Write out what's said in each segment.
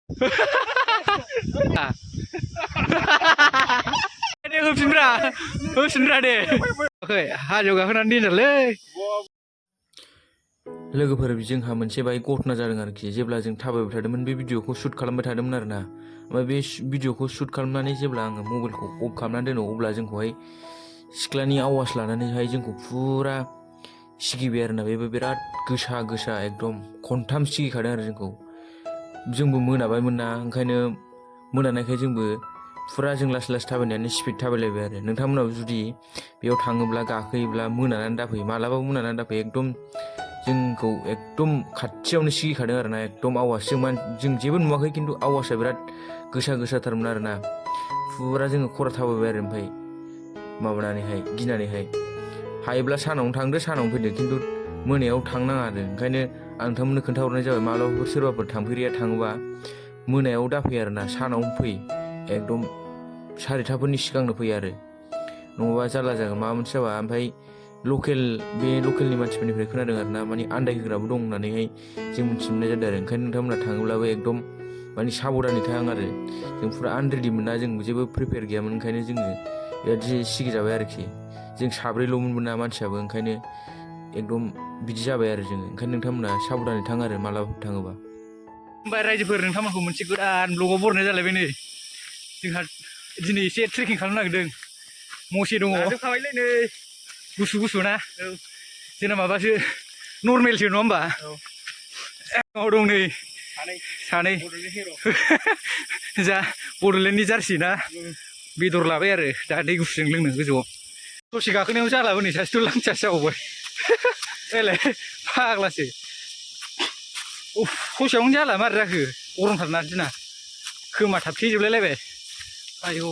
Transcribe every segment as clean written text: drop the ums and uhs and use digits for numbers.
deh hosinra deh. Oke, हाजोआव गाखोनानै दिनलै लोगोफोर जोंहा मोनसे बाय घटना जादों आरोखि जेब्ला जों थाबायबाय थादोंमोन बे भिडिअखौ शुट खालामबाय थादोंमोन आरोना ओमफ्राय बे भिडिअखौ शुट खालामनानै जेब्ला आङो मबाइलखौ अफ खालामनानै दोनो अब्ला जोंखौहाय सिख्लानि आवाज लानानैहाय जोंखौ फुरा सिगिबाय आरोना बेबो बिराद गोसा एकदम खनथाम सिगिखादों आरो जोंबो मोनाबायमोन ना ओंखायनो मोनानायखाय जोंबो फुरा जों लासै थाबायनानै स्पिड थाबायलायबाय आरो नोंथांमोनाबो जुदि बेयाव थाङोब्ला गाखोयोब्ला मोनानानै दाफै मालाबाबो मोनानानै दाफै एकदम जोंखौ एकदम खाथियावनो सिगिखादों आरोना एकदम आवाज जों जेबो नुवाखै खिन्थु आवाजआ बिराद गोसाथारमोन आरोना फुरा जोङो खरा थाबायबाय आरो ओमफ्राय माबानानैहाय गिनानैहाय हायोब्ला सानावनो थांदो सानावनो फैदो खिन्थु मोनायाव थांनाङा आरो ओंखायनो आं नोंथांमोननो खोन्थाहरनाय जाबाय मालाबाफोर सोरबाफोर थांफेरिया थाङोबा मोनायाव दाफै आरोना सानावनो फै एकदम 4:30फोरनि सिगांनो फै आरो नङाबा जारला जागोन माबा मोनसे जाबा ओमफ्राय लकेलनि मानसिफोरनिफ्राय खोनादों आरोना माने आन्दायहोग्राबो दं होननानैहाय जों मिथिनो मोननाय जादों आरो ओंखायनो नोंथांमोना थाङोब्लाबो एकदम माने साबधानै थां आरो जों फुरा आनरेडि मोनना जों जेबो प्रिपेयार गैयामोन ओंखायनो जोङो बिराद सिगिजाबाय आरोखि जों 3ल'मोन ना मानसियाबो ओंखायनो एकदम बिदि जाबाय आरो जोङो ओंखायनो नोंथांमोना साबधानै थां आरो मालाबा थाङोबा ओमफ्राय रायजोफोर नोंथांमोनखौ मोनसे गोदान ब्लगाव बरायनाय जालायबाय नै जोंहा दिनै एसे ट्रेकिं खालामनो नागिरदों मसे दङ गुसु ना जोंना माबासो नर्मेलसो नङा होमबा दं नै सानै जा बड'लेण्डनि जार्सि ना बेदर लाबाय आरो दा दै गुसुजों लोंनो गोजौआव ससे गाखोनायाव जालाबो नै सासेथ' लांचार्ज जाबावबाय एलाय फाग्लासो ससेयावनो जाला मारै जाखो गरमथारना दिना खोमा थाबथेजोबलायलायबाय आयौ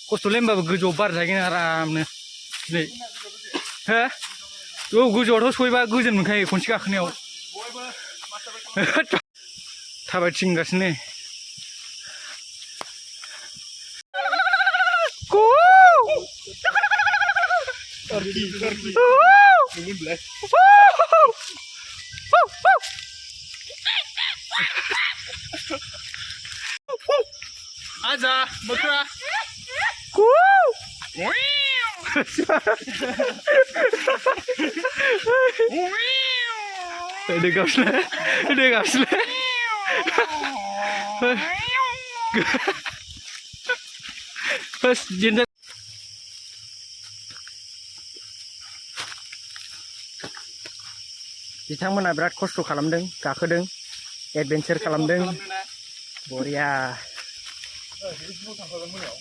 खस्थ'लै होमबाबो गोजौआव बार जाहैगोन आरामनो दिनै हो औ गोजौआवथ' सहैबा गोजोन मोनखायो खनसे गाखोनायाव थाबायथिंगासिनो आजा मोख्रा Udah gapsle. Pas jinda. बिथांमोना बिराद खस्थ' खालामदों गाखोदों एडभेन्चार खालामदों बरिया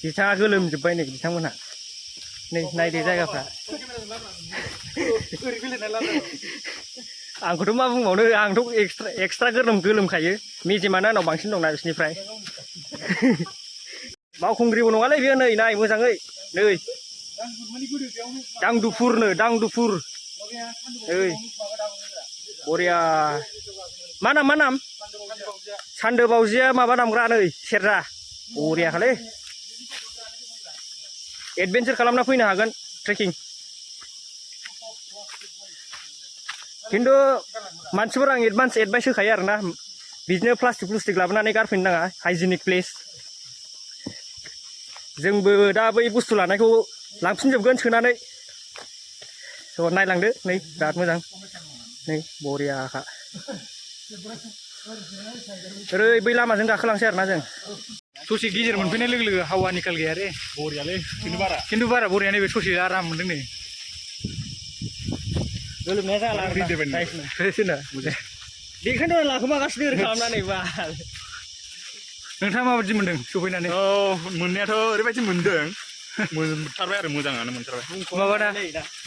बिथाङा गोलोमजोब्बाय नै बिथांमोनहा नै नायदो जायगाफ्रा आंखौथ' मा बुंबावनो आंथ' एक्सट्रा गोलोमखायो मेजेमानो आंनाव बांसिन दंना बिसोरनिफ्राय बावखुंग्रिबो नङालै बेयो नै नाय मोजाङै नै दांदुफुर ओइ बरिया मा नाम सान्दो बावजिया माबा दामग्रा नै सेरजा बरियाखालै एडभेन्चार खालामना फैनो हागोन ट्रेकिं खिन्थु मानसिफोरा आं एडभाइस होखायो आरोना बिदिनो प्लास्टिक लाबोनानै गारफैनो नाङा हाइजेनिक प्लेस जोंबो दा बै बुस्थु लानायखौ लांफिनजोबगोन सोनानै थ' नायलांदो नै बिराद मोजां नै बरियाखा ओरै बै लामाजों गाखोलांसै आरोना जों ससे गेजेर मोनफैनाय लोगो लोगो हावा निकाल गैया रे बरियालै खिन्थु बारा बरिया नैबे ससे आराम मोनदों नै गोलोमनाया जाला बेखायनो लाखोमागासिनो ओरै खालामनानै बा नोंथाङा माबायदि मोनदों सफैनानै औ मोननायाथ' ओरैबायदि मोनदों मोनथारबाय आरो मोजाङानो मोनथारबाय माबाना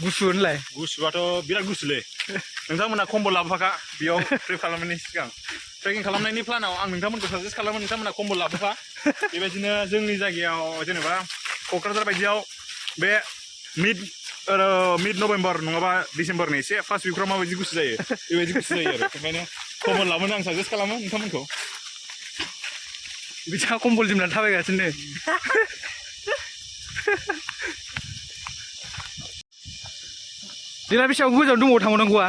गुसु होनलाय गुसुआथ' बिराद गुसुलै नोंथांमोना कम्बल लाबोफाखा बेयाव ट्रेक खालामनायनि सिगां ट्रेकिं खालामनायनि प्लानाव आं नोंथांमोनखौ साजेस्ट खालामो नोंथांमोना कम्बल लाबोफा बेबायदिनो जोंनि जायगायाव जेनेबा क'क्राझार बायदियाव बे मिड नभेम्बर नङाबा डिसेम्बरनि एसे फार्स्ट उइकफ्राव माबायदि गुसु जायो बेबायदि गुसु जायो आरो ओंखायनो कम्बल लाबोनो आं साजेस्ट खालामो नोंथांमोनखौ बिथाङा कम्बल जोमनानै थाबायगासिनो जोंना बेसेबां गोजान दंबावो थांबावनांगौआ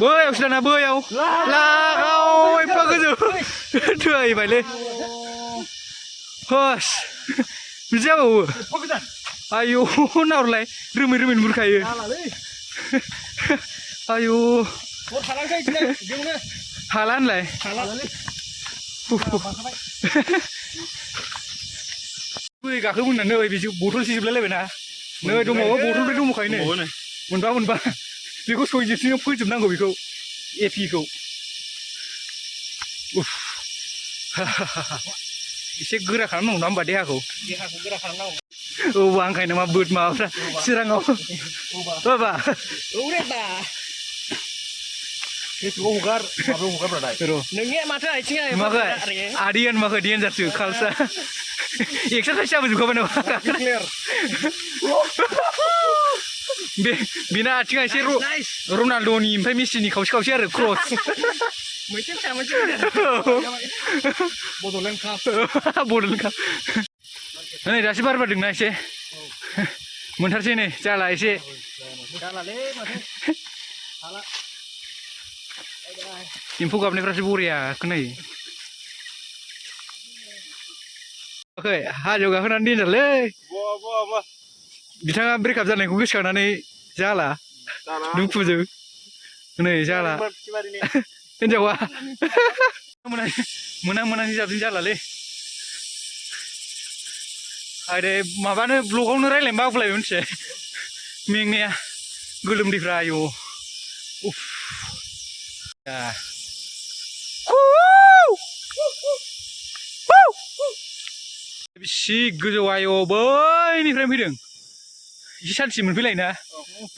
बैयावसो दाना बैयाव लागाव एफा गोजौ थैबायलै हस बिदि जाबावो आयौ नाहरलाय रोमै रोमै बुरखायो आयौ हाला होनलाय बै गाखोबोनानै नै बिदि बथल सिजोबलायलायबायना नै दंबावो बथलनिफ्राय दंबावखायो नै मोनबा बेखौ सयजोबसिम फोजोबनांगौ बेखौ एपिखौ एसे गोरा खालामनांगौ ना होमबा देहाखौ गोरा खालामनांगौ औ आंखायनो मा बोद माबाफ्रा चिराङाव बाबा फेसबुकआव हगार माबायाव हगारब्रादाय नोंनिया माथो आथिङा माखै आदियान माखै देन्जारसो खालसा एक्सारसाइस जाबोजोबखाबाय नामा बेना आथिङा एसे रनाल्ड'नि ओमफ्राय मेसिनि खावसे आरो क्रस बड'लेण्ड काप नै दासो बार बारदोंना एसे मोनथारसै नै जाला एसे जालालै माथो हाला एम्फौ गाबनायफ्रासो बरिया खोनायो ओमफ्राय हाजोआव गाखोनानै देन्जारलै बिथाङा ब्रेकआप जानायखौ गोसोखांनानै जाला दुखुजों नै जाला हिनजावा मोनाखै जाबजों जालालै आरे माबानो ब्लगावनो रायज्लायनो बागुलायबाय मिथिबाय मेंनाया गोलोमदैफ्रा आयौ उफ बेसि गोजौ आयौ बैनिफ्राय फैदों एसे सान्थि मोनफैलायोना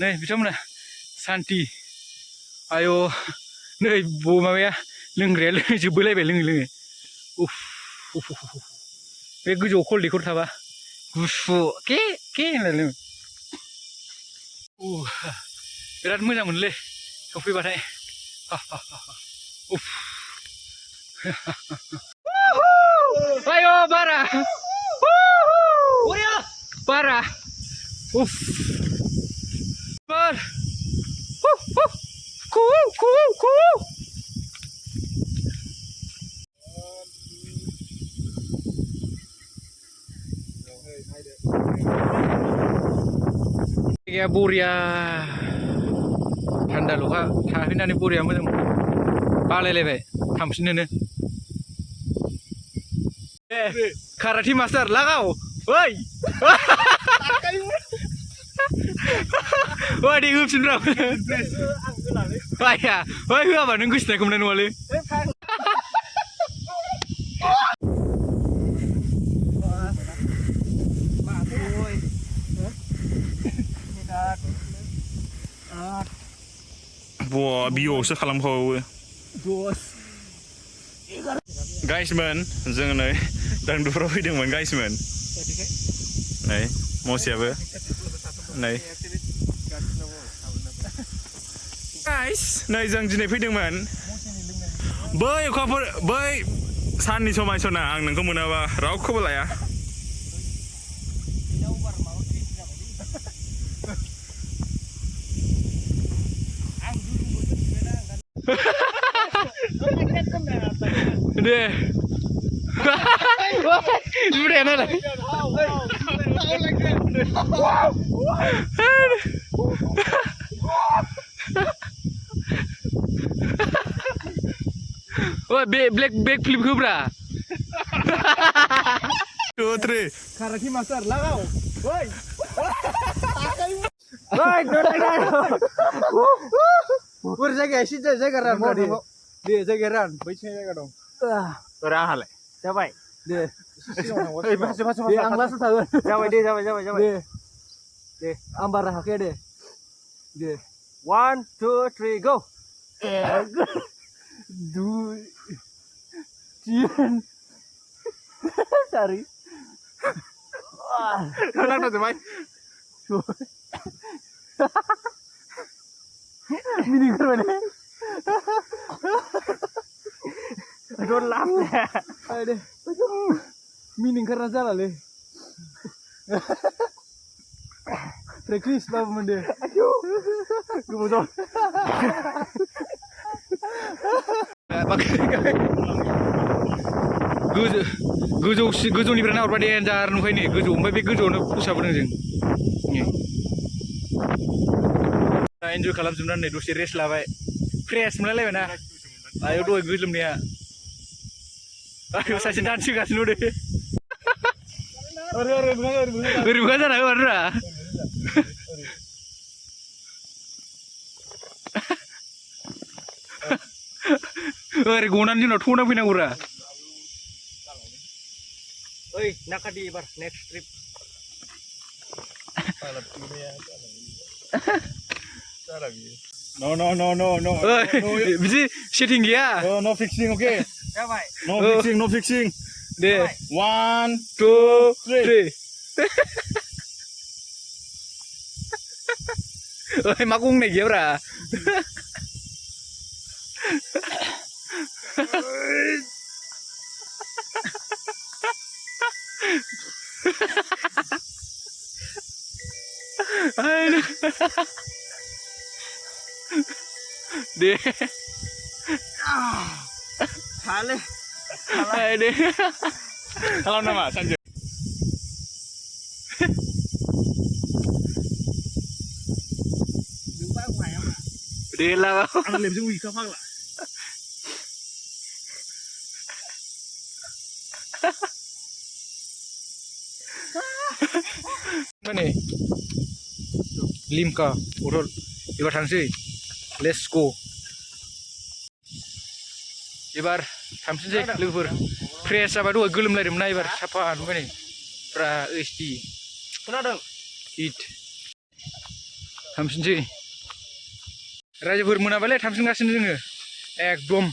नै बिथांमोना सान्थि आयौ नै माबाया लोंग्राया जोबबोलायबाय लोङै उफ बे गोजौआव कल दैखर थाबा गुसु के होनलाय लोङो बिराद मोजां मोनलै सफैबाथाय उफ आयौ बारा बारा उफ बार जायगाया बरिया थान्दाल'खा थाहैनानै बरिया मोजां बालायलायबाय थांफिननोनो काराटे मास्टार लागाव ओइ ओइ दे होफिनब्रा आया ओइ होआबा नों गोसोनायखौ मोननाय नङालै बिअ'सो खालामबावो गाइसमोन जोङो नै दांदुफोराव फैदोंमोन गाइसमोन नै मसियाबो नै गाइस नै जों दिनै फैदोंमोन बै अखाफोर बै साननि समायसना आं नोंखौ मोनाबा रावखौबो लाया दे जुदाया नालाय ब्लेक बेक फ्लिप होब्रा 2 3 काराटे मास्टार लागाव ओइ बोरै जायगाया एसे जायगा रान दे जायगा रान बैसे जायगा दं राहालाय जाबाय दे आं लास्टआव थागोन जाबाय दे दे आं बारा हाखाया दे 1 2 3 गो 2 3 sorry Kenapa tuh, Mai? Mini keren ya. Don't laugh ya. Ayo deh. Mini karena salah le. Practice apa mende? Aduh. Gue betul. Pakai गोजौनिफ्राय नाहरबा देन्जार नुखायो नै गोजौ ओमफ्राय बे गोजौआवनो फसाबोदों जों इन्जय खालामजोबनानै दसे रेस्ट लाबाय फ्रेस मोनलायलायबाय ना आयौ दहाय गोलोमनाया आयौ सासे डान्स होगासिनो दे ओरै मोखां जाना होमाररा ओरै गनानै जोंनाव थना फैनांगौरा ओइ नाकादि एबार नेक्स्ट ट्रिप No. बिदि सेटिं गैया No fixing, okay? जाबाय No fixing. दे 1, 2 3 ओइ मा गंनाय गैयाब्रा दे हाले दे Kalau nama Sanjay. dे lah Ang lem sing wika phang la. Mana Limca urut एबार थांसै लेट्स गो एबार थांफिनसै लोगोफोर फ्रेस जाबाय दहाय गोलोमलायदोंमोन ना एबार साफा नुबाय नै फुरा ओइसडि खोनादों हिट थांफिनसै रायजोफोर मोनाबायलै थांफिनगासिनो जोङो एकदम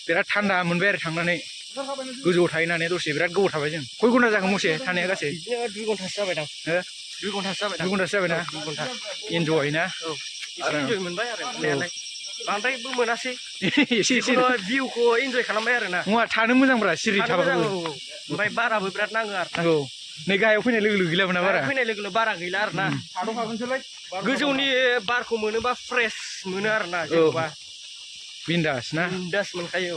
बिराद थान्दा मोनबाय आरो थांनानै गोजौआव थाहैनानै दसे बिराद गोबाव थाबाय जों खय घन्टा जाखो मसे थानाया गासै बिदिनो 2 घन्टासो जाबाय दां हो 2 घन्टासो जाबाय 2 घन्टासो जाबायना 2 घन्टा इन्जय ना औ एसे इन्जय मोनबाय आरो मोननायालाय बांद्रायबो मोनासै एसे भिउखौ इन्जय खालामबाय आरो ना नङा थानो मोजांब्रा सिरि थाबाबो ओमफ्राय बाराबो बिराद नाङो आरो औ नै गाहायाव फैनाय लोगो लोगो गैलामोन ना बारा फैनाय लोगो लोगो बारा गैला आरो ना गोजौनि बारखौ मोनोबा फ्रेस मोनो आरो ना जेनेबा बिन्दास ना बिन्दास मोनखायो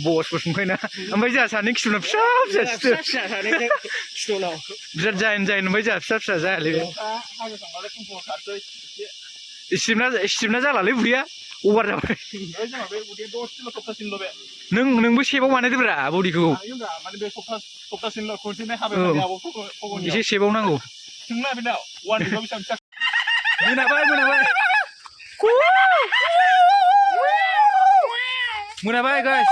बस मोनखायो ना ओमफ्राय जोंहा सानै खिथुना फिसा फिसा सानैजों खिथुनाव बिराद जाइन ओमफ्य जोंहा फिसा जायालै सिबना जालालै बुरिया अभार जाबाय नोंबो सेबाव बानायदोब्रा बडिखौ एसे सेबाव नांगौ मोनाबाय गाइस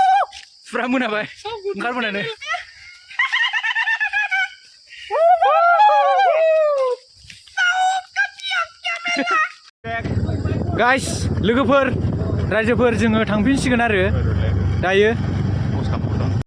फुरा मोनाबाय ओंखारबोनानै गाइस लोगोफोर रायजोफोर जोङो थांफिनसिगोन आरो दायो